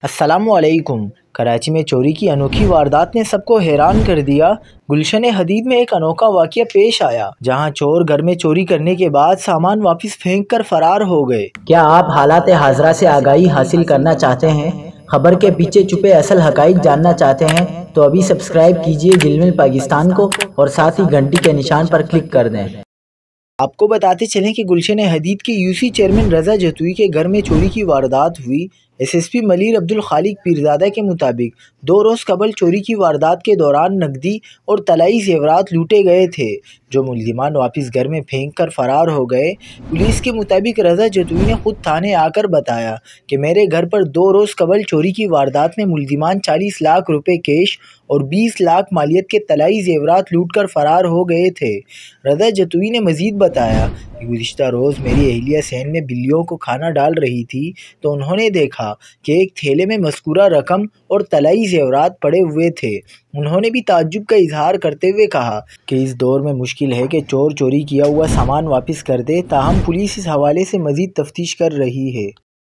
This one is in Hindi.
अस्सलामुअलैकुम। कराची में चोरी की अनोखी वारदात ने सबको हैरान कर दिया। गुलशन हदीद में एक अनोखा वाक़या पेश आया, जहां चोर घर में चोरी करने के बाद सामान वापस फेंक कर फरार हो गए। क्या आप हालात हाजरा से आगाही हासिल करना चाहते हैं? खबर के पीछे छुपे असल हकाइक जानना चाहते हैं? तो अभी सब्सक्राइब कीजिए दिलमिल पाकिस्तान को और साथ ही घंटी के निशान पर क्लिक कर दें। आपको बताते चलें कि गुलशन हदीद के यूसी चेयरमैन रजा जतुई के घर में चोरी की वारदात हुई। एसएसपी मलिर अब्दुल खालिक पीरजादा के मुताबिक 2 रोज़ कबल चोरी की वारदात के दौरान नकदी और तलाई जेवरात लूटे गए थे, जो मुल्जिमान वापस घर में फेंक कर फरार हो गए। पुलिस के मुताबिक रजा जतुई ने खुद थाने आकर बताया कि मेरे घर पर 2 रोज़ कबल चोरी की वारदात में मुल्जिमान 40 लाख रुपए कैश और 20 लाख मालियत के तलाई जेवरात लूट कर फरार हो गए थे। रजा जतुई ने मजीद बताया कि गुज़िश्ता रोज़ मेरी अहलिया सहन में बिल्लियों को खाना डाल रही थी तो उन्होंने देखा कि एक थैले में मज़कूरा रकम और तलाई जेवरात पड़े हुए थे। उन्होंने भी ताज्जुब का इजहार करते हुए कहा कि इस दौर में मुश्किल है कि चोर चोरी किया हुआ सामान वापस कर दे। ताहम पुलिस इस हवाले से मज़ीद तफ्तीश कर रही है।